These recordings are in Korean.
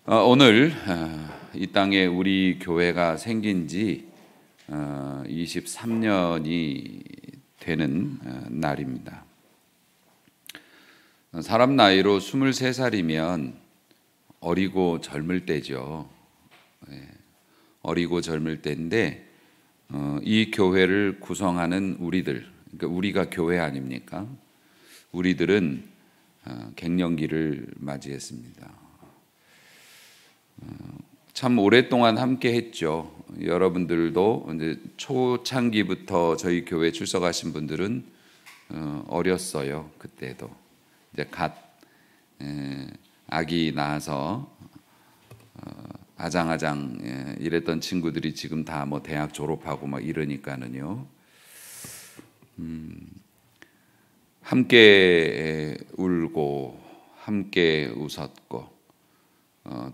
오늘 이 땅에 우리 교회가 생긴 지 23년이 되는 날입니다. 사람 나이로 23살이면 어리고 젊을 때죠. 어리고 젊을 때인데 이 교회를 구성하는 우리들, 그러니까 우리가 교회 아닙니까? 우리들은 갱년기를 맞이했습니다. 참 오랫동안 함께 했죠. 여러분들도 이제 초창기부터 저희 교회 출석하신 분들은 어렸어요. 그때도 이제 갓 아기 낳아서 아장아장 이랬던 친구들이 지금 다 뭐 대학 졸업하고 막 이러니까는요. 함께 울고 함께 웃었고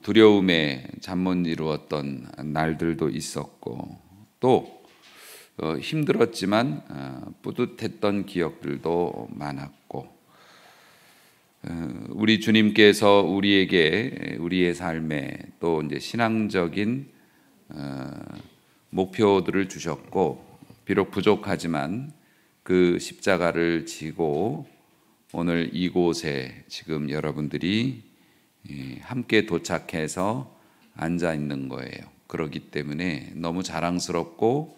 두려움에 잠 못 이루었던 날들도 있었고 또 힘들었지만 뿌듯했던 기억들도 많았고 우리 주님께서 우리에게 우리의 삶에 또 이제 신앙적인 목표들을 주셨고 비록 부족하지만 그 십자가를 지고 오늘 이곳에 지금 여러분들이 함께 도착해서 앉아 있는 거예요. 그렇기 때문에 너무 자랑스럽고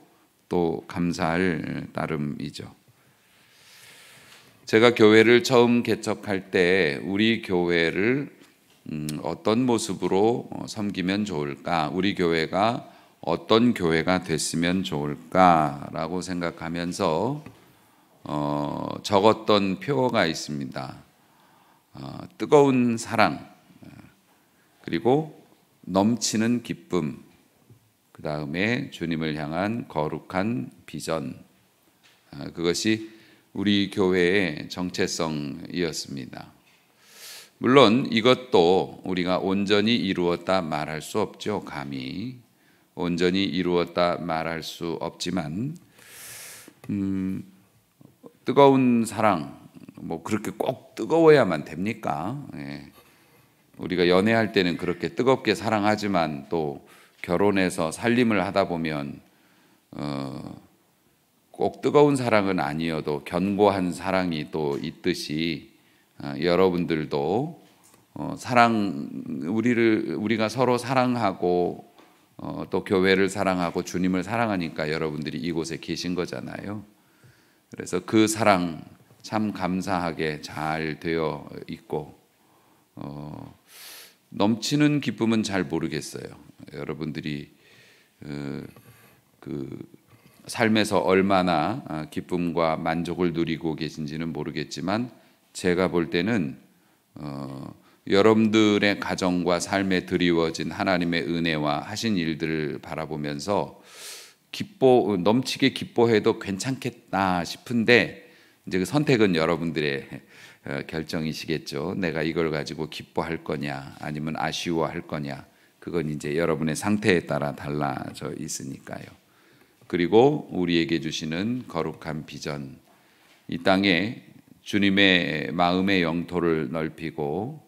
또 감사할 따름이죠. 제가 교회를 처음 개척할 때 우리 교회를 어떤 모습으로 섬기면 좋을까? 우리 교회가 어떤 교회가 됐으면 좋을까라고 생각하면서 적었던 표어가 있습니다. 뜨거운 사랑, 그리고 넘치는 기쁨, 그 다음에 주님을 향한 거룩한 비전, 그것이 우리 교회의 정체성이었습니다. 물론 이것도 우리가 온전히 이루었다 말할 수 없죠. 감히 온전히 이루었다 말할 수 없지만 뜨거운 사랑, 뭐 그렇게 꼭 뜨거워야만 됩니까? 우리가 연애할 때는 그렇게 뜨겁게 사랑하지만 또 결혼해서 살림을 하다 보면 꼭 뜨거운 사랑은 아니어도 견고한 사랑이 또 있듯이 여러분들도 우리가 서로 사랑하고 또 교회를 사랑하고 주님을 사랑하니까 여러분들이 이곳에 계신 거잖아요. 그래서 그 사랑 참 감사하게 잘 되어 있고 넘치는 기쁨은 잘 모르겠어요. 여러분들이 그 삶에서 얼마나 기쁨과 만족을 누리고 계신지는 모르겠지만 제가 볼 때는 여러분들의 가정과 삶에 드리워진 하나님의 은혜와 하신 일들을 바라보면서 넘치게 기뻐해도 괜찮겠다 싶은데 이제 그 선택은 여러분들의 결정이시겠죠. 내가 이걸 가지고 기뻐할 거냐 아니면 아쉬워할 거냐, 그건 이제 여러분의 상태에 따라 달라져 있으니까요. 그리고 우리에게 주시는 거룩한 비전, 이 땅에 주님의 마음의 영토를 넓히고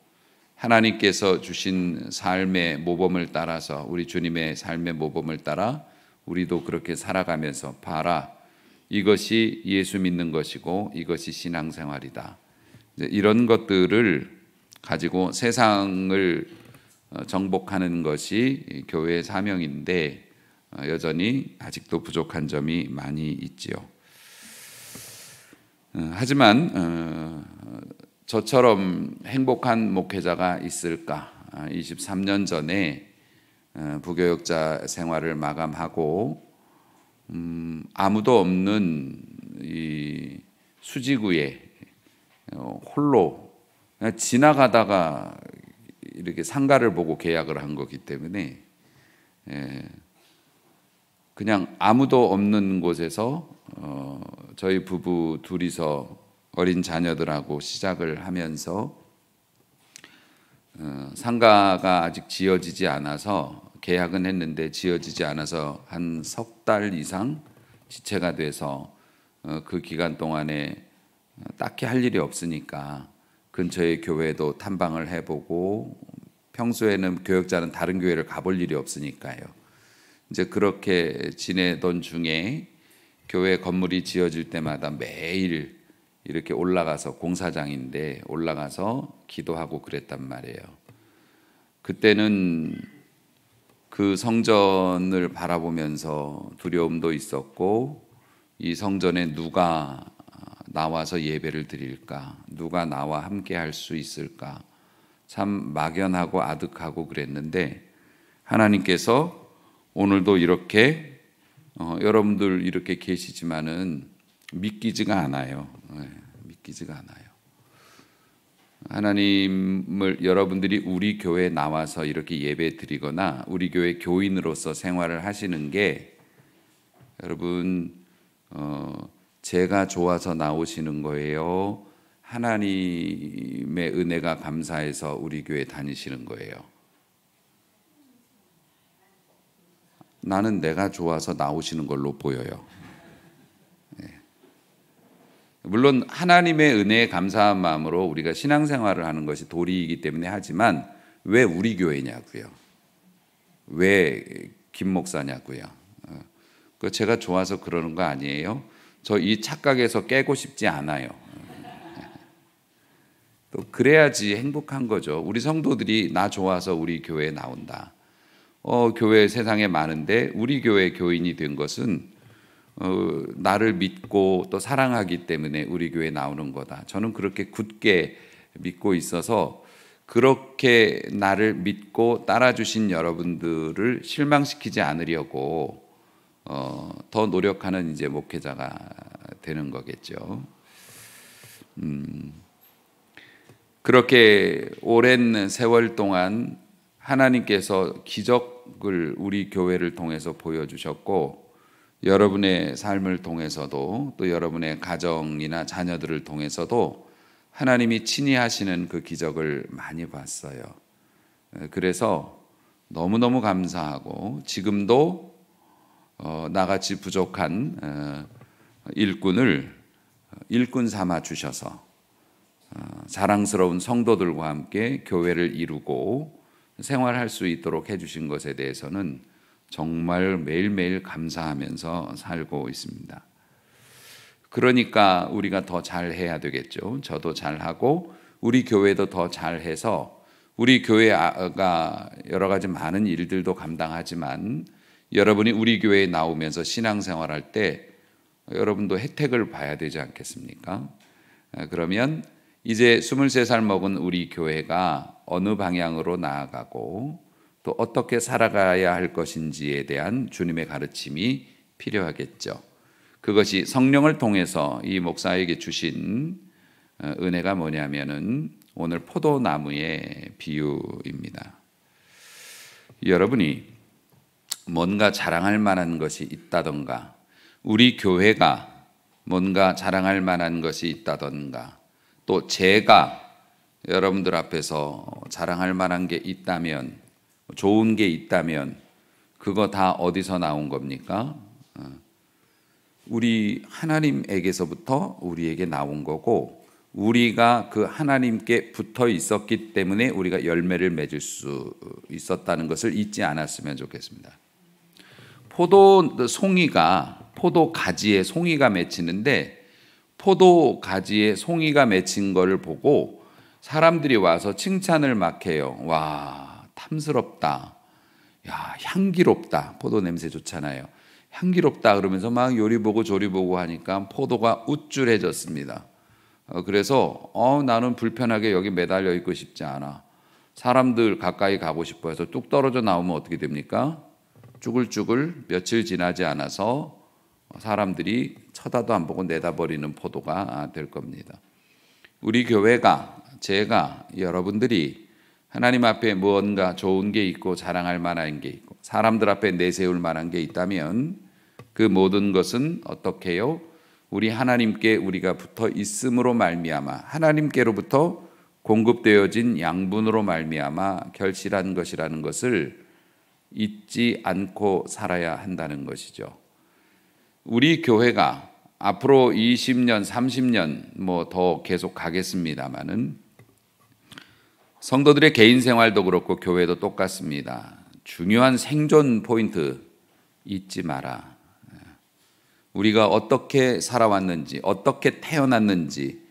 하나님께서 주신 삶의 모범을 따라서 우리 주님의 삶의 모범을 따라 우리도 그렇게 살아가면서 봐라, 이것이 예수 믿는 것이고 이것이 신앙생활이다. 이런 것들을 가지고 세상을 정복하는 것이 교회의 사명인데 여전히 아직도 부족한 점이 많이 있지요. 하지만 저처럼 행복한 목회자가 있을까? 23년 전에 부교역자 생활을 마감하고 아무도 없는 이 수지구에 홀로 그냥 지나가다가 이렇게 상가를 보고 계약을 한 거기 때문에 그냥 아무도 없는 곳에서 저희 부부 둘이서 어린 자녀들하고 시작을 하면서 상가가 아직 지어지지 않아서 계약은 했는데 지어지지 않아서 한 석 달 이상 지체가 돼서 그 기간 동안에 딱히 할 일이 없으니까 근처의 교회도 탐방을 해보고 평소에는 교역자는 다른 교회를 가볼 일이 없으니까요. 이제 그렇게 지내던 중에 교회 건물이 지어질 때마다 매일 이렇게 올라가서, 공사장인데 올라가서 기도하고 그랬단 말이에요. 그때는 그 성전을 바라보면서 두려움도 있었고, 이 성전에 누가 나와서 예배를 드릴까, 누가 나와 함께 할 수 있을까, 참 막연하고 아득하고 그랬는데, 하나님께서 오늘도 이렇게 여러분들 이렇게 계시지만은 믿기지가 않아요. 믿기지가 않아요. 하나님을, 여러분들이 우리 교회에 나와서 이렇게 예배 드리거나 우리 교회 교인으로서 생활을 하시는 게, 여러분 제가 좋아서 나오시는 거예요? 하나님의 은혜가 감사해서 우리 교회 다니시는 거예요? 나는 내가 좋아서 나오시는 걸로 보여요. 물론 하나님의 은혜에 감사한 마음으로 우리가 신앙생활을 하는 것이 도리이기 때문에 하지만, 왜 우리 교회냐고요? 왜 김 목사냐고요? 제가 좋아서 그러는 거 아니에요. 저 이 착각에서 깨고 싶지 않아요. 또 그래야지 행복한 거죠. 우리 성도들이 나 좋아서 우리 교회에 나온다. 교회 세상에 많은데 우리 교회 교인이 된 것은 나를 믿고 또 사랑하기 때문에 우리 교회에 나오는 거다. 저는 그렇게 굳게 믿고 있어서, 그렇게 나를 믿고 따라주신 여러분들을 실망시키지 않으려고 더 노력하는 이제 목회자가 되는 거겠죠. 그렇게 오랜 세월 동안 하나님께서 기적을 우리 교회를 통해서 보여주셨고, 여러분의 삶을 통해서도, 또 여러분의 가정이나 자녀들을 통해서도 하나님이 친히 하시는 그 기적을 많이 봤어요. 그래서 너무너무 감사하고, 지금도 나같이 부족한 일꾼을 일꾼 삼아 주셔서 자랑스러운 성도들과 함께 교회를 이루고 생활할 수 있도록 해주신 것에 대해서는 정말 매일매일 감사하면서 살고 있습니다. 그러니까 우리가 더 잘해야 되겠죠. 저도 잘하고 우리 교회도 더 잘해서, 우리 교회가 여러 가지 많은 일들도 감당하지만 여러분이 우리 교회에 나오면서 신앙생활할 때 여러분도 혜택을 봐야 되지 않겠습니까? 그러면 이제 23살 먹은 우리 교회가 어느 방향으로 나아가고 또 어떻게 살아가야 할 것인지에 대한 주님의 가르침이 필요하겠죠. 그것이 성령을 통해서 이 목사에게 주신 은혜가 뭐냐면은 오늘 포도나무의 비유입니다. 여러분이 뭔가 자랑할 만한 것이 있다던가, 우리 교회가 뭔가 자랑할 만한 것이 있다던가, 또 제가 여러분들 앞에서 자랑할 만한 게 있다면, 좋은 게 있다면 그거 다 어디서 나온 겁니까? 우리 하나님에게서부터 우리에게 나온 거고, 우리가 그 하나님께 붙어 있었기 때문에 우리가 열매를 맺을 수 있었다는 것을 잊지 않았으면 좋겠습니다. 포도 송이가, 포도 가지에 송이가 맺히는데, 포도 가지에 송이가 맺힌 것을 보고 사람들이 와서 칭찬을 막 해요. 와, 탐스럽다. 야, 향기롭다. 포도 냄새 좋잖아요. 향기롭다 그러면서 막 요리 보고 조리 보고 하니까 포도가 우쭐해졌습니다. 그래서 나는 불편하게 여기 매달려 있고 싶지 않아. 사람들 가까이 가고 싶어 해서 뚝 떨어져 나오면 어떻게 됩니까? 쭈글쭈글 며칠 지나지 않아서 사람들이 쳐다도 안 보고 내다버리는 포도가 될 겁니다. 우리 교회가, 제가, 여러분들이 하나님 앞에 무언가 좋은 게 있고 자랑할 만한 게 있고 사람들 앞에 내세울 만한 게 있다면 그 모든 것은 어떻게 해요? 우리 하나님께 우리가 붙어 있음으로 말미암아, 하나님께로부터 공급되어진 양분으로 말미암아 결실한 것이라는 것을 잊지 않고 살아야 한다는 것이죠. 우리 교회가 앞으로 20년, 30년 뭐 더 계속 가겠습니다마는 성도들의 개인 생활도 그렇고 교회도 똑같습니다. 중요한 생존 포인트 잊지 마라. 우리가 어떻게 살아왔는지, 어떻게 태어났는지,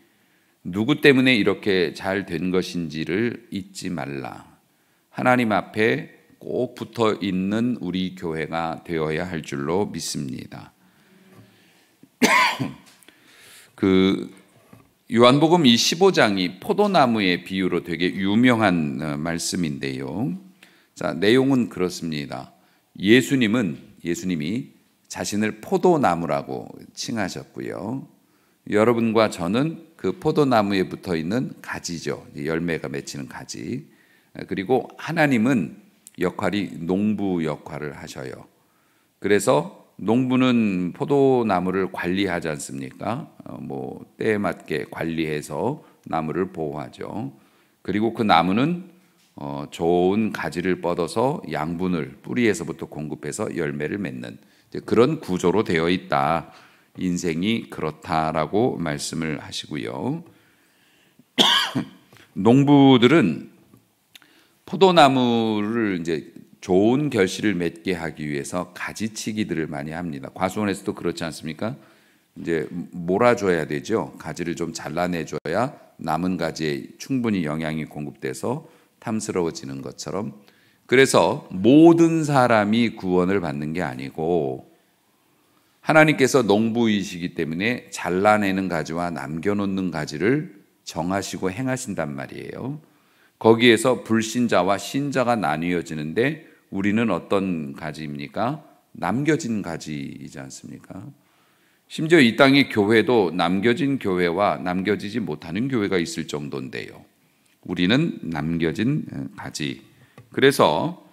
누구 때문에 이렇게 잘 된 것인지를 잊지 말라. 하나님 앞에 꼭 붙어 있는 우리 교회가 되어야 할 줄로 믿습니다. 요한복음 이 15장이 포도나무의 비유로 되게 유명한 말씀인데요. 자, 내용은 그렇습니다. 예수님이 자신을 포도나무라고 칭하셨고요. 여러분과 저는 그 포도나무에 붙어 있는 가지죠. 열매가 맺히는 가지. 그리고 하나님은 역할이 농부 역할을 하셔요. 그래서 농부는 포도나무를 관리하지 않습니까? 때에 맞게 관리해서 나무를 보호하죠. 그리고 그 나무는 좋은 가지를 뻗어서 양분을 뿌리에서부터 공급해서 열매를 맺는 그런 구조로 되어 있다. 인생이 그렇다라고 말씀을 하시고요. 농부들은 포도나무를 이제 좋은 결실을 맺게 하기 위해서 가지치기들을 많이 합니다. 과수원에서도 그렇지 않습니까? 이제 몰아줘야 되죠. 가지를 좀 잘라내줘야 남은 가지에 충분히 영양이 공급돼서 탐스러워지는 것처럼. 그래서 모든 사람이 구원을 받는 게 아니고 하나님께서 농부이시기 때문에 잘라내는 가지와 남겨놓는 가지를 정하시고 행하신단 말이에요. 거기에서 불신자와 신자가 나뉘어지는데 우리는 어떤 가지입니까? 남겨진 가지이지 않습니까? 심지어 이 땅의 교회도 남겨진 교회와 남겨지지 못하는 교회가 있을 정도인데요. 우리는 남겨진 가지. 그래서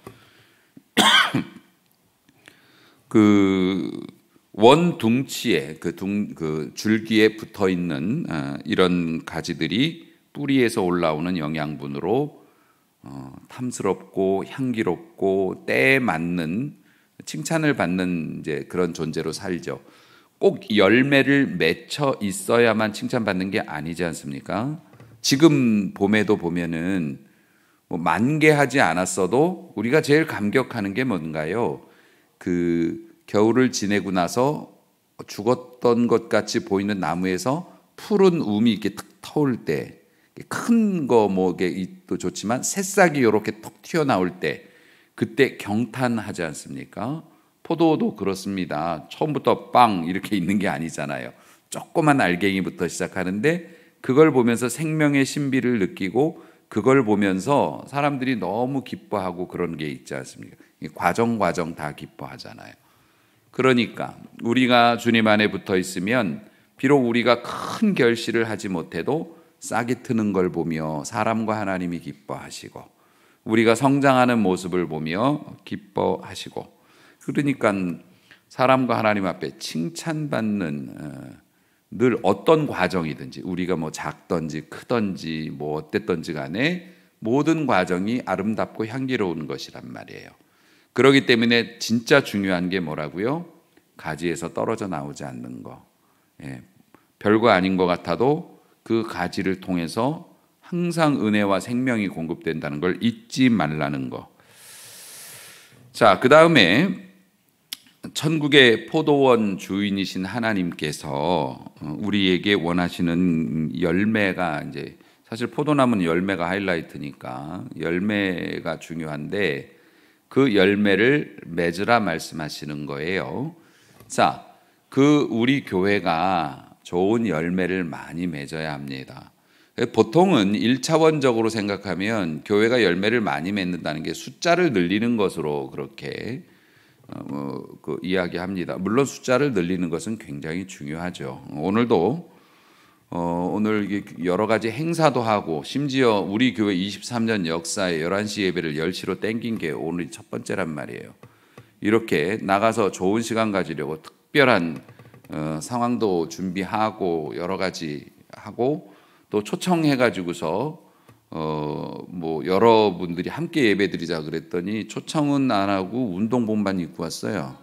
그 원둥치에 그 줄기에 붙어 있는 이런 가지들이 뿌리에서 올라오는 영양분으로 탐스럽고 향기롭고 때에 맞는 칭찬을 받는 이제 그런 존재로 살죠. 꼭 열매를 맺혀 있어야만 칭찬받는 게 아니지 않습니까? 지금 봄에도 보면은 만개하지 않았어도 우리가 제일 감격하는 게 뭔가요? 그 겨울을 지내고 나서 죽었던 것 같이 보이는 나무에서 푸른 움이 이렇게 탁 터올 때, 큰 거 또 좋지만 새싹이 이렇게 톡 튀어나올 때, 그때 경탄하지 않습니까? 포도도 그렇습니다. 처음부터 빵 이렇게 있는 게 아니잖아요. 조그만 알갱이부터 시작하는데 그걸 보면서 생명의 신비를 느끼고 그걸 보면서 사람들이 너무 기뻐하고 그런 게 있지 않습니까? 과정 다 기뻐하잖아요. 그러니까 우리가 주님 안에 붙어 있으면 비록 우리가 큰 결실을 하지 못해도 싹이 트는 걸 보며 사람과 하나님이 기뻐하시고 우리가 성장하는 모습을 보며 기뻐하시고, 그러니까 사람과 하나님 앞에 칭찬받는 늘 어떤 과정이든지 우리가 작든지 크든지 어땠든지 간에 모든 과정이 아름답고 향기로운 것이란 말이에요. 그렇기 때문에 진짜 중요한 게 뭐라고요? 가지에서 떨어져 나오지 않는 거. 별거 아닌 것 같아도 그 가지를 통해서 항상 은혜와 생명이 공급된다는 걸 잊지 말라는 거. 자, 그 다음에 천국의 포도원 주인이신 하나님께서 우리에게 원하시는 열매가, 이제 사실 포도나무는 열매가 하이라이트니까 열매가 중요한데 그 열매를 맺으라 말씀하시는 거예요. 자, 우리 교회가 좋은 열매를 많이 맺어야 합니다. 보통은 1차원적으로 생각하면 교회가 열매를 많이 맺는다는 게 숫자를 늘리는 것으로 그렇게 이야기합니다. 물론 숫자를 늘리는 것은 굉장히 중요하죠. 오늘도 오늘 여러 가지 행사도 하고 심지어 우리 교회 23년 역사에 11시 예배를 10시로 땡긴 게 오늘 첫 번째란 말이에요. 이렇게 나가서 좋은 시간 가지려고 특별한 상황도 준비하고 여러 가지 하고 또 초청해가지고서 여러분들이 함께 예배드리자 그랬더니 초청은 안 하고 운동복만 입고 왔어요.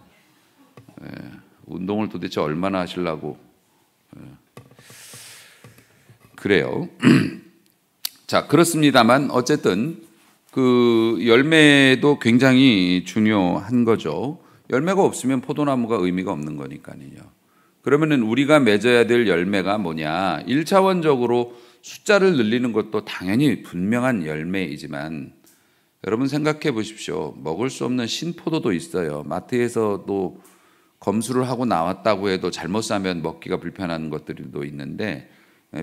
운동을 도대체 얼마나 하시려고. 그래요. 자, 그렇습니다만 어쨌든 그 열매도 굉장히 중요한 거죠. 열매가 없으면 포도나무가 의미가 없는 거니까요. 그러면은 우리가 맺어야 될 열매가 뭐냐? 1차원적으로 숫자를 늘리는 것도 당연히 분명한 열매이지만 여러분 생각해 보십시오. 먹을 수 없는 신포도도 있어요. 마트에서도 검수를 하고 나왔다고 해도 잘못 사면 먹기가 불편한 것들도 있는데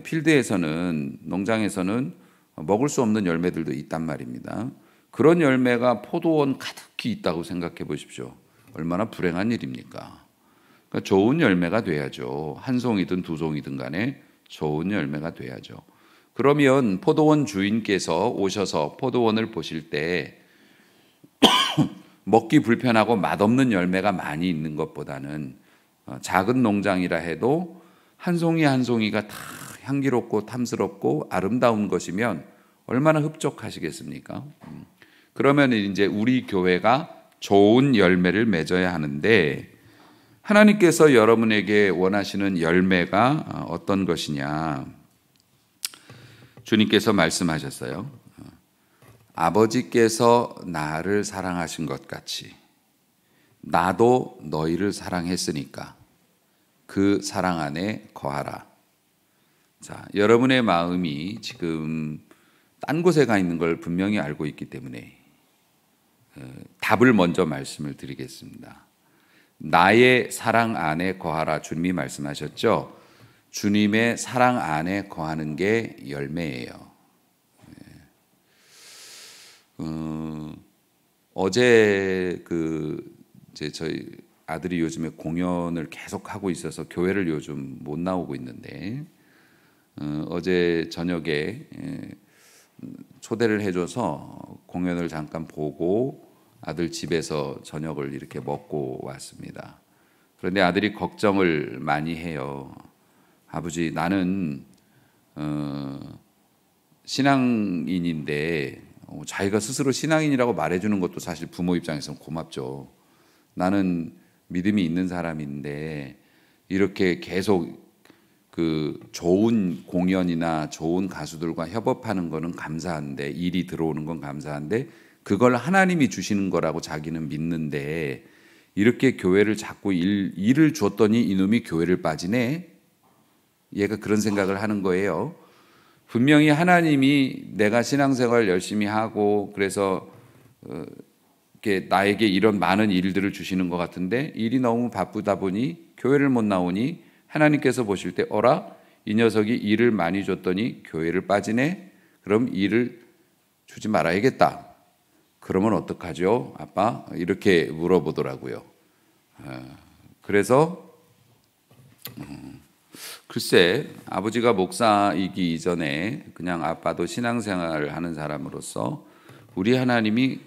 필드에서는, 농장에서는 먹을 수 없는 열매들도 있단 말입니다. 그런 열매가 포도원 가득히 있다고 생각해 보십시오. 얼마나 불행한 일입니까? 그러니까 좋은 열매가 돼야죠. 한 송이든 두 송이든 간에 좋은 열매가 돼야죠. 그러면 포도원 주인께서 오셔서 포도원을 보실 때 먹기 불편하고 맛없는 열매가 많이 있는 것보다는 작은 농장이라 해도 한 송이 한 송이가 다 향기롭고 탐스럽고 아름다운 것이면 얼마나 흡족하시겠습니까? 그러면 이제 우리 교회가 좋은 열매를 맺어야 하는데 하나님께서 여러분에게 원하시는 열매가 어떤 것이냐? 주님께서 말씀하셨어요. 아버지께서 나를 사랑하신 것 같이 나도 너희를 사랑했으니까 그 사랑 안에 거하라. 자, 여러분의 마음이 지금 딴 곳에 가 있는 걸 분명히 알고 있기 때문에 답을 먼저 말씀을 드리겠습니다. 나의 사랑 안에 거하라. 주님이 말씀하셨죠. 주님의 사랑 안에 거하는 게 열매예요. 어제 이제 저희 아들이 요즘에 공연을 계속 하고 있어서 교회를 요즘 못 나오고 있는데 어제 저녁에 초대를 해줘서 공연을 잠깐 보고 아들 집에서 저녁을 이렇게 먹고 왔습니다. 그런데 아들이 걱정을 많이 해요. 아버지, 나는 신앙인인데 자기가 스스로 신앙인이라고 말해주는 것도 사실 부모 입장에서는 고맙죠. 나는 믿음이 있는 사람인데 이렇게 계속 그 좋은 공연이나 좋은 가수들과 협업하는 거는 감사한데, 일이 들어오는 건 감사한데 그걸 하나님이 주시는 거라고 자기는 믿는데 이렇게 교회를 자꾸 일을 줬더니 이놈이 교회를 빠지네. 얘가 그런 생각을 하는 거예요. 분명히 하나님이 내가 신앙생활 열심히 하고 그래서 이렇게 나에게 이런 많은 일들을 주시는 것 같은데 일이 너무 바쁘다 보니 교회를 못 나오니 하나님께서 보실 때 어라? 이 녀석이 일을 많이 줬더니 교회를 빠지네? 그럼 일을 주지 말아야겠다. 그러면 어떡하죠? 아빠? 이렇게 물어보더라고요. 그래서 글쎄, 아버지가 목사이기 이전에 그냥 아빠도 신앙생활을 하는 사람으로서 우리 하나님이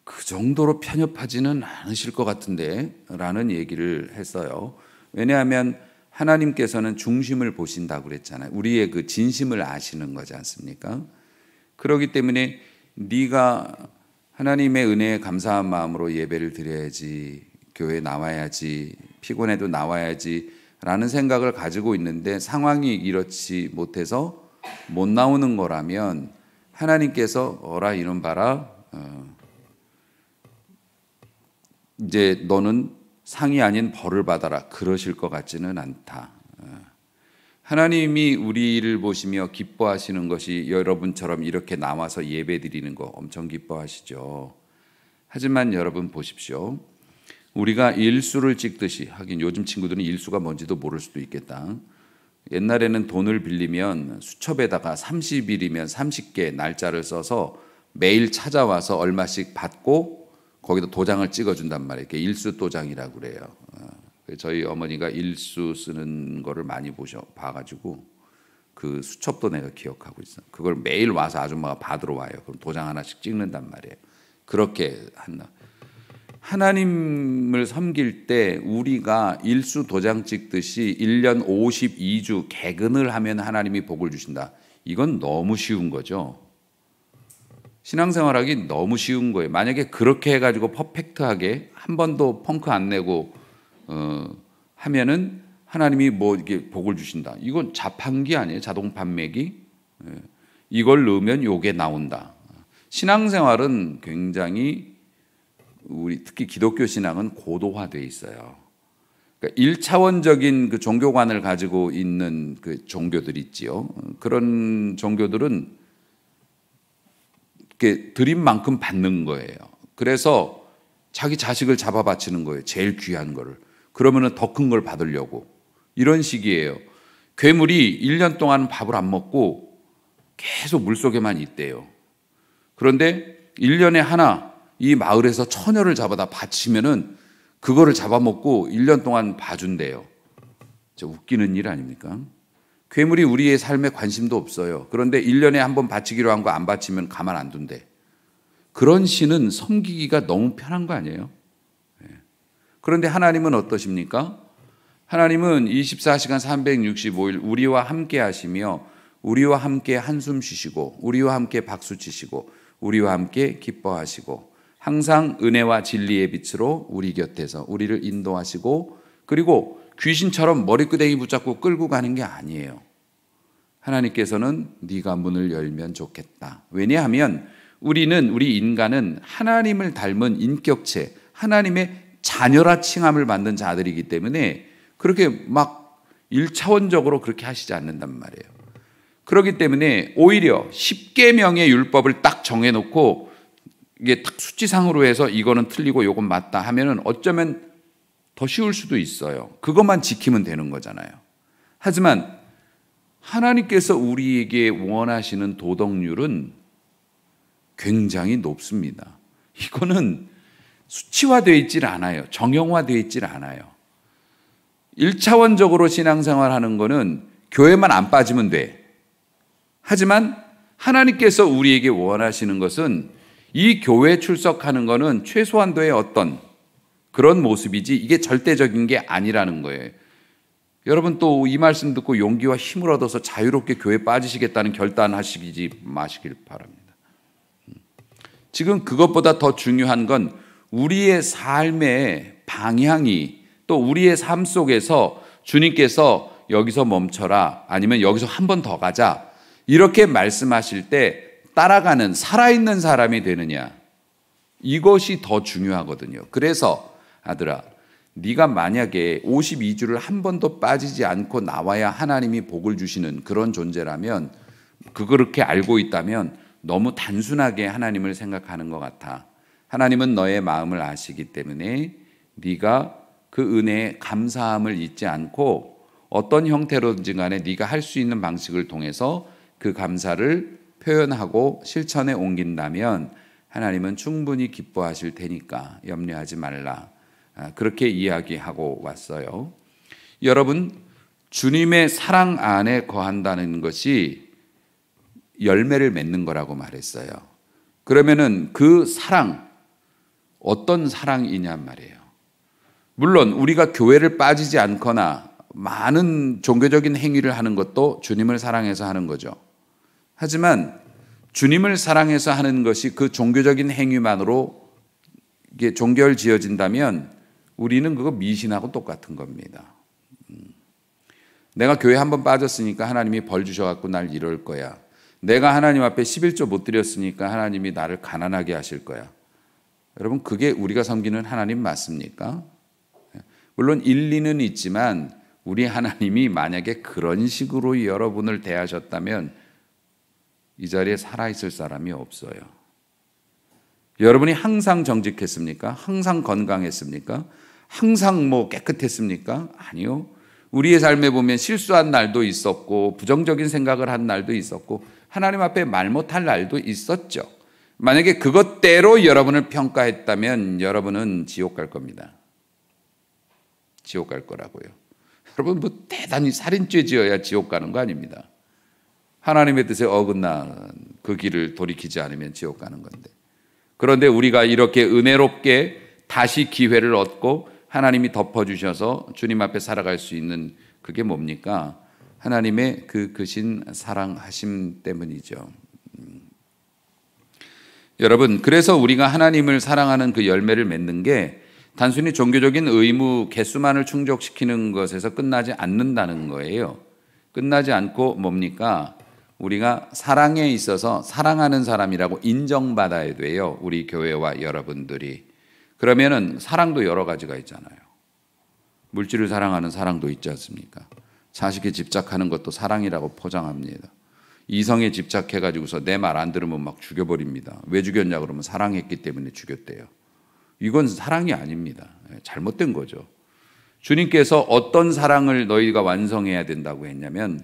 그 정도로 편협하지는 않으실 것 같은데 라는 얘기를 했어요. 왜냐하면 하나님께서는 중심을 보신다고 그랬잖아요. 우리의 그 진심을 아시는 거지 않습니까? 그렇기 때문에 네가 하나님의 은혜에 감사한 마음으로 예배를 드려야지, 교회에 나와야지, 피곤해도 나와야지 라는 생각을 가지고 있는데 상황이 이렇지 못해서 못 나오는 거라면 하나님께서 어라 이놈 봐라, 이제 너는 상이 아닌 벌을 받아라, 그러실 것 같지는 않다. 하나님이 우리를 보시며 기뻐하시는 것이 여러분처럼 이렇게 나와서 예배 드리는 거 엄청 기뻐하시죠. 하지만 여러분 보십시오. 우리가 일수를 찍듯이, 하긴 요즘 친구들은 일수가 뭔지도 모를 수도 있겠다. 옛날에는 돈을 빌리면 수첩에다가 30일이면 30개 날짜를 써서 매일 찾아와서 얼마씩 받고 거기다 도장을 찍어준단 말이에요. 이게 일수 도장이라고 그래요. 저희 어머니가 일수 쓰는 거를 많이 봐가지고 그 수첩도 내가 기억하고 있어. 그걸 매일 와서 아줌마가 받으러 와요. 그럼 도장 하나씩 찍는단 말이에요. 그렇게 한다. 하나님을 섬길 때 우리가 일수 도장 찍듯이 1년 52주 개근을 하면 하나님이 복을 주신다. 이건 너무 쉬운 거죠. 신앙생활하기 너무 쉬운 거예요. 만약에 그렇게 해가지고 퍼펙트하게 한 번도 펑크 안 내고 하면은 하나님이 뭐 이렇게 복을 주신다. 이건 자판기 아니에요? 자동 판매기. 이걸 넣으면 요게 나온다. 신앙생활은 굉장히 우리 특히 기독교 신앙은 고도화되어 있어요. 그러니까 1차원적인 그 종교관을 가지고 있는 그 종교들 있지요. 그런 종교들은 이렇게 드린 만큼 받는 거예요. 그래서 자기 자식을 잡아 바치는 거예요. 제일 귀한 거를. 그러면은 더 큰 걸 받으려고. 이런 식이에요. 괴물이 1년 동안 밥을 안 먹고 계속 물속에만 있대요. 그런데 1년에 하나 이 마을에서 처녀를 잡아다 바치면은 그거를 잡아먹고 1년 동안 봐준대요. 저 웃기는 일 아닙니까? 괴물이 우리의 삶에 관심도 없어요. 그런데 1년에 한 번 바치기로 한 거 안 바치면 가만 안 둔대. 그런 신은 섬기기가 너무 편한 거 아니에요? 그런데 하나님은 어떠십니까? 하나님은 24시간 365일 우리와 함께 하시며 우리와 함께 한숨 쉬시고 우리와 함께 박수 치시고 우리와 함께 기뻐하시고 항상 은혜와 진리의 빛으로 우리 곁에서 우리를 인도하시고 그리고 귀신처럼 머리끄댕이 붙잡고 끌고 가는 게 아니에요. 하나님께서는 네가 문을 열면 좋겠다. 왜냐하면 우리 인간은 하나님을 닮은 인격체, 하나님의 자녀라 칭함을 받는 자들이기 때문에 그렇게 막 1차원적으로 그렇게 하시지 않는단 말이에요. 그렇기 때문에 오히려 10계명의 율법을 딱 정해놓고 이게 딱 수치상으로 해서 이거는 틀리고 이건 맞다 하면은 어쩌면 더 쉬울 수도 있어요. 그것만 지키면 되는 거잖아요. 하지만 하나님께서 우리에게 원하시는 도덕률은 굉장히 높습니다. 이거는 수치화되어 있질 않아요. 정형화되어 있질 않아요. 1차원적으로 신앙생활하는 거는 교회만 안 빠지면 돼. 하지만 하나님께서 우리에게 원하시는 것은 이 교회에 출석하는 거는 최소한도의 어떤 그런 모습이지 이게 절대적인 게 아니라는 거예요. 여러분 또 이 말씀 듣고 용기와 힘을 얻어서 자유롭게 교회에 빠지시겠다는 결단하시지 마시길 바랍니다. 지금 그것보다 더 중요한 건 우리의 삶의 방향이 또 우리의 삶 속에서 주님께서 여기서 멈춰라 아니면 여기서 한 번 더 가자 이렇게 말씀하실 때 따라가는 살아있는 사람이 되느냐 이것이 더 중요하거든요. 그래서 아들아 네가 만약에 52주를 한 번도 빠지지 않고 나와야 하나님이 복을 주시는 그런 존재라면 그렇게 알고 있다면 너무 단순하게 하나님을 생각하는 것 같아. 하나님은 너의 마음을 아시기 때문에 네가 그 은혜에 감사함을 잊지 않고 어떤 형태로든지 간에 네가 할 수 있는 방식을 통해서 그 감사를 표현하고 실천에 옮긴다면 하나님은 충분히 기뻐하실 테니까 염려하지 말라. 그렇게 이야기하고 왔어요. 여러분, 주님의 사랑 안에 거한다는 것이 열매를 맺는 거라고 말했어요. 그러면은 그 사랑, 어떤 사랑이냔 말이에요. 물론 우리가 교회를 빠지지 않거나 많은 종교적인 행위를 하는 것도 주님을 사랑해서 하는 거죠. 하지만 주님을 사랑해서 하는 것이 그 종교적인 행위만으로 이게 종결 지어진다면 우리는 그거 미신하고 똑같은 겁니다. 내가 교회 한번 빠졌으니까 하나님이 벌 주셔갖고 날 이럴 거야. 내가 하나님 앞에 11조 못 드렸으니까 하나님이 나를 가난하게 하실 거야. 여러분 그게 우리가 섬기는 하나님 맞습니까? 물론 일리는 있지만 우리 하나님이 만약에 그런 식으로 여러분을 대하셨다면 이 자리에 살아있을 사람이 없어요. 여러분이 항상 정직했습니까? 항상 건강했습니까? 항상 깨끗했습니까? 아니요. 우리의 삶에 보면 실수한 날도 있었고 부정적인 생각을 한 날도 있었고 하나님 앞에 말 못할 날도 있었죠. 만약에 그것대로 여러분을 평가했다면 여러분은 지옥 갈 겁니다. 지옥 갈 거라고요. 여러분 대단히 살인죄 지어야 지옥 가는 거 아닙니다. 하나님의 뜻에 어긋난 그 길을 돌이키지 않으면 지옥 가는 건데. 그런데 우리가 이렇게 은혜롭게 다시 기회를 얻고 하나님이 덮어주셔서 주님 앞에 살아갈 수 있는 그게 뭡니까? 하나님의 그 크신 사랑하심 때문이죠. 여러분, 그래서 우리가 하나님을 사랑하는 그 열매를 맺는 게 단순히 종교적인 의무 개수만을 충족시키는 것에서 끝나지 않는다는 거예요. 끝나지 않고 뭡니까? 우리가 사랑에 있어서 사랑하는 사람이라고 인정받아야 돼요. 우리 교회와 여러분들이. 그러면은 사랑도 여러 가지가 있잖아요. 물질을 사랑하는 사랑도 있지 않습니까? 자식에 집착하는 것도 사랑이라고 포장합니다. 이성에 집착해가지고서 내 말 안 들으면 막 죽여버립니다. 왜 죽였냐 그러면 사랑했기 때문에 죽였대요. 이건 사랑이 아닙니다. 잘못된 거죠. 주님께서 어떤 사랑을 너희가 완성해야 된다고 했냐면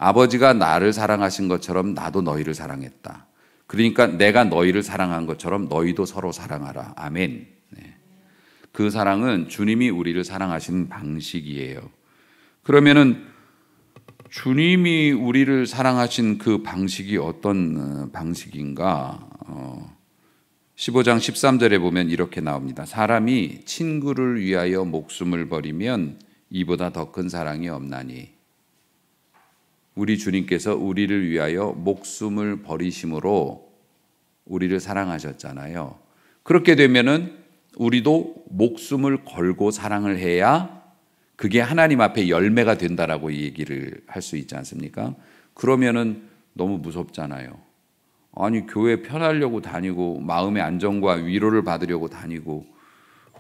아버지가 나를 사랑하신 것처럼 나도 너희를 사랑했다. 그러니까 내가 너희를 사랑한 것처럼 너희도 서로 사랑하라. 아멘. 그 사랑은 주님이 우리를 사랑하시는 방식이에요. 그러면은 주님이 우리를 사랑하신 그 방식이 어떤 방식인가? 15장 13절에 보면 이렇게 나옵니다. 사람이 친구를 위하여 목숨을 버리면 이보다 더 큰 사랑이 없나니. 우리 주님께서 우리를 위하여 목숨을 버리심으로 우리를 사랑하셨잖아요. 그렇게 되면은 우리도 목숨을 걸고 사랑을 해야 그게 하나님 앞에 열매가 된다라고 얘기를 할 수 있지 않습니까? 그러면은 너무 무섭잖아요. 아니 교회 편하려고 다니고 마음의 안정과 위로를 받으려고 다니고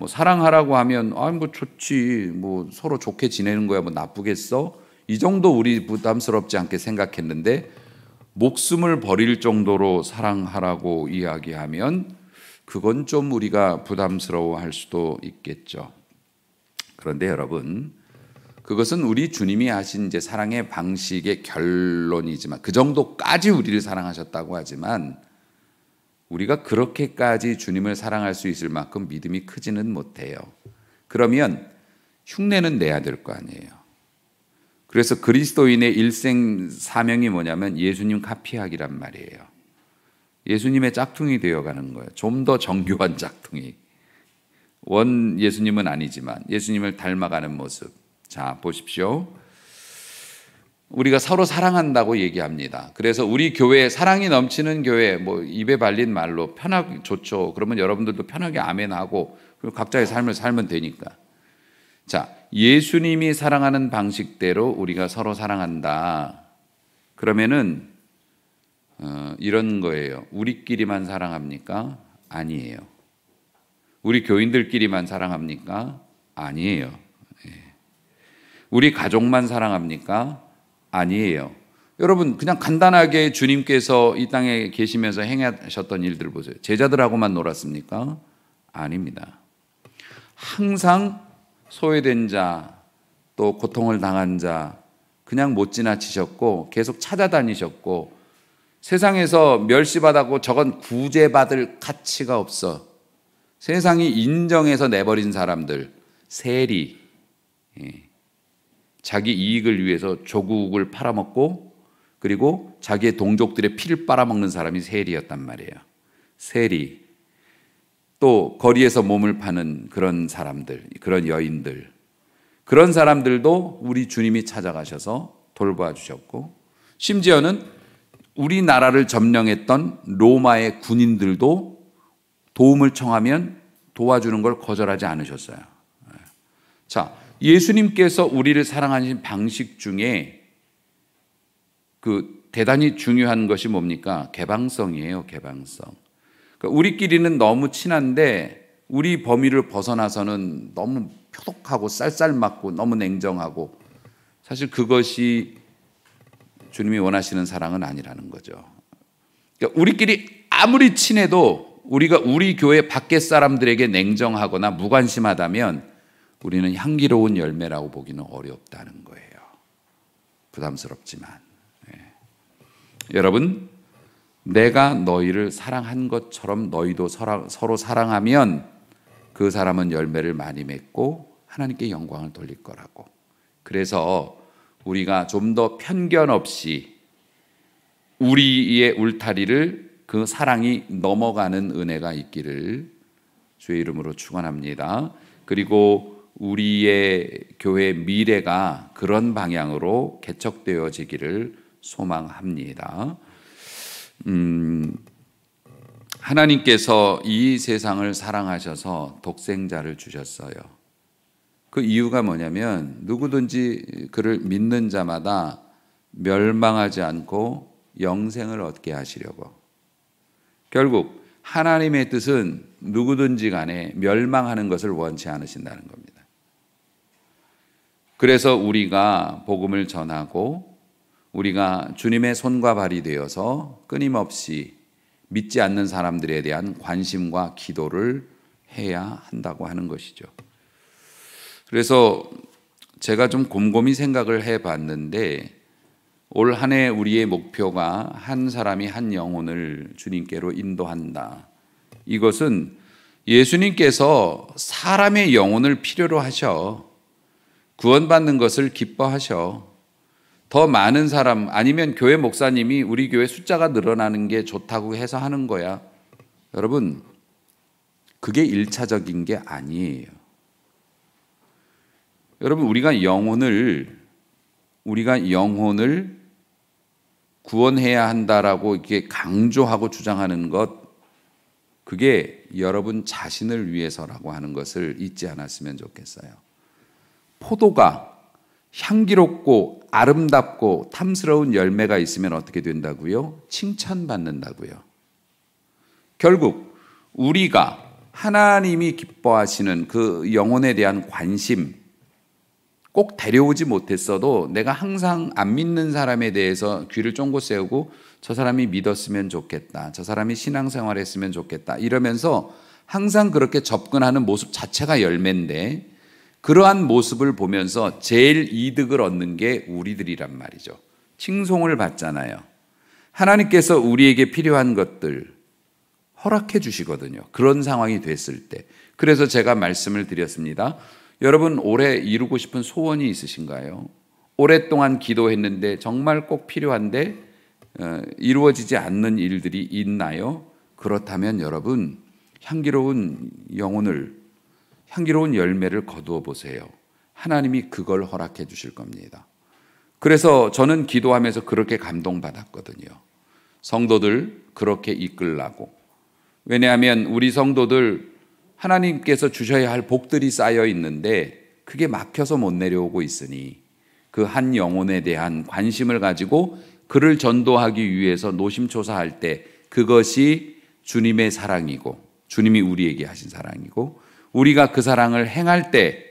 뭐 사랑하라고 하면 뭐 좋지 뭐 서로 좋게 지내는 거야 뭐 나쁘겠어? 이 정도 우리 부담스럽지 않게 생각했는데 목숨을 버릴 정도로 사랑하라고 이야기하면 그건 좀 우리가 부담스러워할 수도 있겠죠. 그런데 여러분, 그것은 우리 주님이 하신 이제 사랑의 방식의 결론이지만 그 정도까지 우리를 사랑하셨다고 하지만 우리가 그렇게까지 주님을 사랑할 수 있을 만큼 믿음이 크지는 못해요. 그러면 흉내는 내야 될 거 아니에요. 그래서 그리스도인의 일생 사명이 뭐냐면 예수님 카피하기란 말이에요. 예수님의 짝퉁이 되어가는 거예요. 좀 더 정교한 짝퉁이. 원 예수님은 아니지만 예수님을 닮아가는 모습. 자, 보십시오. 우리가 서로 사랑한다고 얘기합니다. 그래서 우리 교회 사랑이 넘치는 교회, 뭐 입에 발린 말로 편하게 좋죠. 그러면 여러분들도 편하게 아멘하고 그리고 각자의 삶을 살면 되니까. 자, 예수님이 사랑하는 방식대로 우리가 서로 사랑한다. 그러면은 이런 거예요. 우리끼리만 사랑합니까? 아니에요. 우리 교인들끼리만 사랑합니까? 아니에요. 우리 가족만 사랑합니까? 아니에요. 여러분 그냥 간단하게 주님께서 이 땅에 계시면서 행하셨던 일들 보세요. 제자들하고만 놀았습니까? 아닙니다. 항상 소외된 자, 또 고통을 당한 자 그냥 못 지나치셨고 계속 찾아다니셨고 세상에서 멸시받았고 저건 구제받을 가치가 없어. 세상이 인정해서 내버린 사람들, 세리, 자기 이익을 위해서 조국을 팔아먹고 그리고 자기의 동족들의 피를 빨아먹는 사람이 세리였단 말이에요. 세리. 또 거리에서 몸을 파는 그런 사람들, 그런 여인들. 그런 사람들도 우리 주님이 찾아가셔서 돌봐 주셨고 심지어는 우리나라를 점령했던 로마의 군인들도 도움을 청하면 도와주는 걸 거절하지 않으셨어요. 자, 예수님께서 우리를 사랑하신 방식 중에 그 대단히 중요한 것이 뭡니까? 개방성이에요, 개방성. 그러니까 우리끼리는 너무 친한데 우리 범위를 벗어나서는 너무 표독하고 쌀쌀맞고 너무 냉정하고 사실 그것이 주님이 원하시는 사랑은 아니라는 거죠. 그러니까 우리끼리 아무리 친해도 우리가 우리 교회 밖의 사람들에게 냉정하거나 무관심하다면 우리는 향기로운 열매라고 보기는 어렵다는 거예요. 부담스럽지만. 여러분, 내가 너희를 사랑한 것처럼 너희도 서로 사랑하면 그 사람은 열매를 많이 맺고 하나님께 영광을 돌릴 거라고. 그래서 우리가 좀 더 편견 없이 우리의 울타리를 그 사랑이 넘어가는 은혜가 있기를 주의 이름으로 축원합니다. 그리고 우리의 교회 미래가 그런 방향으로 개척되어지기를 소망합니다. 하나님께서 이 세상을 사랑하셔서 독생자를 주셨어요. 그 이유가 뭐냐면 누구든지 그를 믿는 자마다 멸망하지 않고 영생을 얻게 하시려고. 결국 하나님의 뜻은 누구든지 간에 멸망하는 것을 원치 않으신다는 겁니다. 그래서 우리가 복음을 전하고 우리가 주님의 손과 발이 되어서 끊임없이 믿지 않는 사람들에 대한 관심과 기도를 해야 한다고 하는 것이죠. 그래서 제가 좀 곰곰이 생각을 해봤는데 올 한 해 우리의 목표가 한 사람이 한 영혼을 주님께로 인도한다. 이것은 예수님께서 사람의 영혼을 필요로 하셔. 구원받는 것을 기뻐하셔. 더 많은 사람, 아니면 교회 목사님이 우리 교회 숫자가 늘어나는 게 좋다고 해서 하는 거야. 여러분, 그게 1차적인 게 아니에요. 여러분, 우리가 영혼을 구원해야 한다라고 이렇게 강조하고 주장하는 것, 그게 여러분 자신을 위해서라고 하는 것을 잊지 않았으면 좋겠어요. 포도가 향기롭고 아름답고 탐스러운 열매가 있으면 어떻게 된다고요? 칭찬받는다고요. 결국 우리가 하나님이 기뻐하시는 그 영혼에 대한 관심, 꼭 데려오지 못했어도 내가 항상 안 믿는 사람에 대해서 귀를 쫑긋 세우고 저 사람이 믿었으면 좋겠다, 저 사람이 신앙생활 했으면 좋겠다 이러면서 항상 그렇게 접근하는 모습 자체가 열매인데, 그러한 모습을 보면서 제일 이득을 얻는 게 우리들이란 말이죠. 칭송을 받잖아요. 하나님께서 우리에게 필요한 것들 허락해 주시거든요. 그런 상황이 됐을 때. 그래서 제가 말씀을 드렸습니다. 여러분, 올해 이루고 싶은 소원이 있으신가요? 오랫동안 기도했는데 정말 꼭 필요한데 이루어지지 않는 일들이 있나요? 그렇다면 여러분, 향기로운 열매를 거두어 보세요. 하나님이 그걸 허락해 주실 겁니다. 그래서 저는 기도하면서 그렇게 감동받았거든요. 성도들 그렇게 이끌라고. 왜냐하면 우리 성도들 하나님께서 주셔야 할 복들이 쌓여 있는데 그게 막혀서 못 내려오고 있으니 그 한 영혼에 대한 관심을 가지고 그를 전도하기 위해서 노심초사할 때 그것이 주님의 사랑이고, 주님이 우리에게 하신 사랑이고, 우리가 그 사랑을 행할 때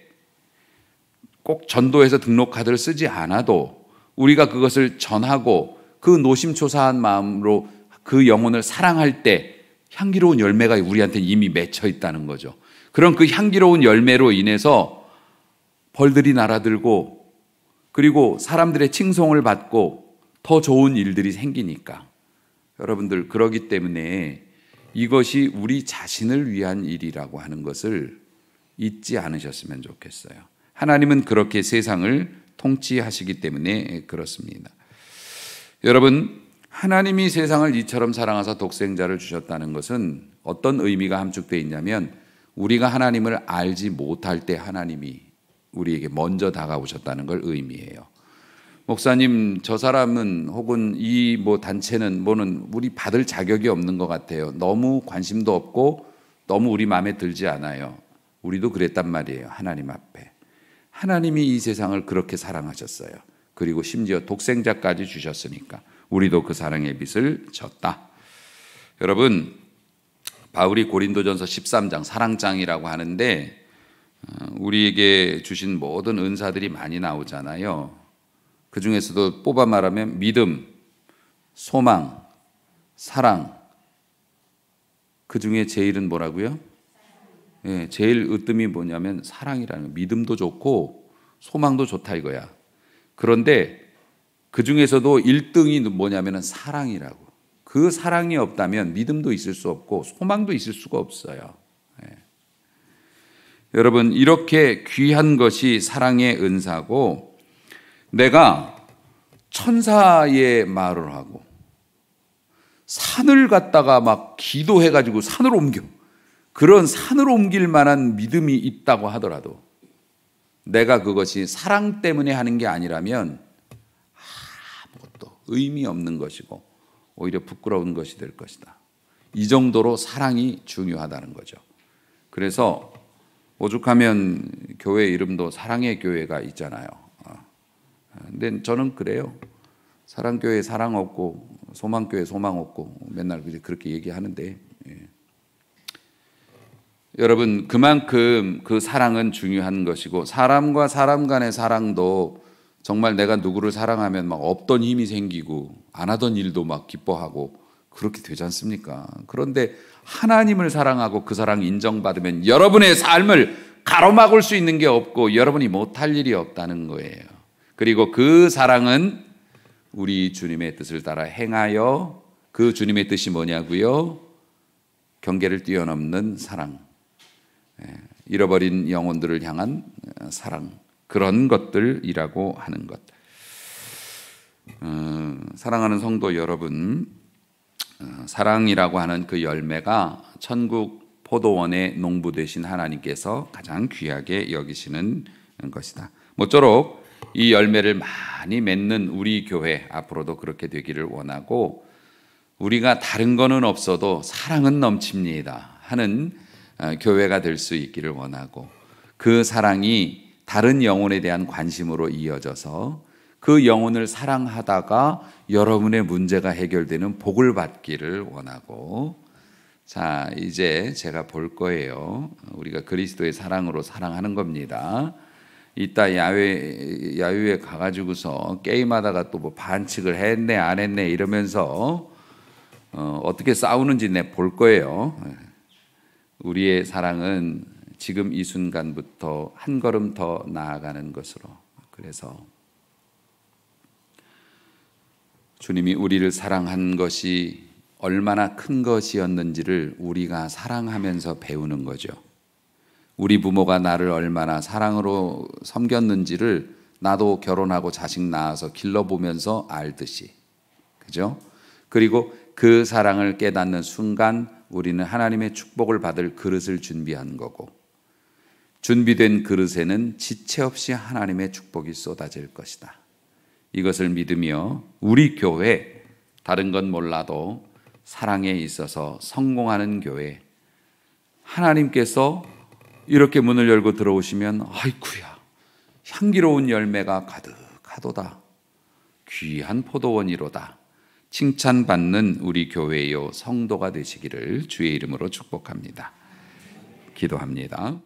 꼭 전도해서 등록카드를 쓰지 않아도 우리가 그것을 전하고 그 노심초사한 마음으로 그 영혼을 사랑할 때 향기로운 열매가 우리한테 이미 맺혀 있다는 거죠. 그럼 그 향기로운 열매로 인해서 벌들이 날아들고, 그리고 사람들의 칭송을 받고 더 좋은 일들이 생기니까. 여러분들, 그러기 때문에 이것이 우리 자신을 위한 일이라고 하는 것을 잊지 않으셨으면 좋겠어요. 하나님은 그렇게 세상을 통치하시기 때문에 그렇습니다. 여러분, 하나님이 세상을 이처럼 사랑하사 독생자를 주셨다는 것은 어떤 의미가 함축되어 있냐면, 우리가 하나님을 알지 못할 때 하나님이 우리에게 먼저 다가오셨다는 걸 의미해요. 목사님, 저 사람은 혹은 이 단체는 우리 받을 자격이 없는 것 같아요. 너무 관심도 없고 너무 우리 마음에 들지 않아요. 우리도 그랬단 말이에요. 하나님 앞에. 하나님이 이 세상을 그렇게 사랑하셨어요. 그리고 심지어 독생자까지 주셨으니까 우리도 그 사랑의 빛을 졌다. 여러분, 바울이 고린도전서 13장 사랑장이라고 하는데 우리에게 주신 모든 은사들이 많이 나오잖아요. 그 중에서도 뽑아 말하면 믿음, 소망, 사랑, 그 중에 제일은 뭐라고요? 예, 제일 으뜸이 뭐냐면 사랑이라는 거예요. 믿음도 좋고 소망도 좋다 이거야. 그런데 그 중에서도 1등이 뭐냐면 사랑이라고. 그 사랑이 없다면 믿음도 있을 수 없고 소망도 있을 수가 없어요. 예. 여러분, 이렇게 귀한 것이 사랑의 은사고, 내가 천사의 말을 하고 산을 갖다가 막 기도해가지고 산으로 옮겨, 그런 산으로 옮길 만한 믿음이 있다고 하더라도 내가 그것이 사랑 때문에 하는 게 아니라면 아무것도 의미 없는 것이고 오히려 부끄러운 것이 될 것이다. 이 정도로 사랑이 중요하다는 거죠. 그래서 오죽하면 교회 이름도 사랑의 교회가 있잖아요. 근데 저는 그래요. 사랑교회 사랑 없고 소망교회 소망 없고 맨날 그렇게 얘기하는데, 여러분 그만큼 그 사랑은 중요한 것이고, 사람과 사람 간의 사랑도 정말 내가 누구를 사랑하면 막 없던 힘이 생기고 안 하던 일도 막 기뻐하고 그렇게 되지 않습니까? 그런데 하나님을 사랑하고 그 사랑 인정받으면 여러분의 삶을 가로막을 수 있는 게 없고 여러분이 못할 일이 없다는 거예요. 그리고 그 사랑은 우리 주님의 뜻을 따라 행하여, 그 주님의 뜻이 뭐냐고요? 경계를 뛰어넘는 사랑, 잃어버린 영혼들을 향한 사랑, 그런 것들이라고 하는 것. 사랑하는 성도 여러분, 사랑이라고 하는 그 열매가 천국 포도원의 농부 되신 하나님께서 가장 귀하게 여기시는 것이다. 모쪼록 이 열매를 많이 맺는 우리 교회 앞으로도 그렇게 되기를 원하고, 우리가 다른 거는 없어도 사랑은 넘칩니다 하는 교회가 될 수 있기를 원하고, 그 사랑이 다른 영혼에 대한 관심으로 이어져서 그 영혼을 사랑하다가 여러분의 문제가 해결되는 복을 받기를 원하고, 자, 이제 제가 볼 거예요. 우리가 그리스도의 사랑으로 사랑하는 겁니다. 이따 야유회 가가지고서 게임하다가 또 뭐 반칙을 했네 안 했네 이러면서 어떻게 싸우는지 내 볼 거예요. 우리의 사랑은 지금 이 순간부터 한 걸음 더 나아가는 것으로, 그래서 주님이 우리를 사랑한 것이 얼마나 큰 것이었는지를 우리가 사랑하면서 배우는 거죠. 우리 부모가 나를 얼마나 사랑으로 섬겼는지를 나도 결혼하고 자식 낳아서 길러보면서 알듯이, 그죠? 그리고 그 사랑을 깨닫는 순간 우리는 하나님의 축복을 받을 그릇을 준비한 거고, 준비된 그릇에는 지체 없이 하나님의 축복이 쏟아질 것이다. 이것을 믿으며 우리 교회, 다른 건 몰라도 사랑에 있어서 성공하는 교회, 하나님께서 이렇게 문을 열고 들어오시면 아이쿠야 향기로운 열매가 가득하도다, 귀한 포도원이로다 칭찬받는 우리 교회요 성도가 되시기를 주의 이름으로 축복합니다. 기도합니다.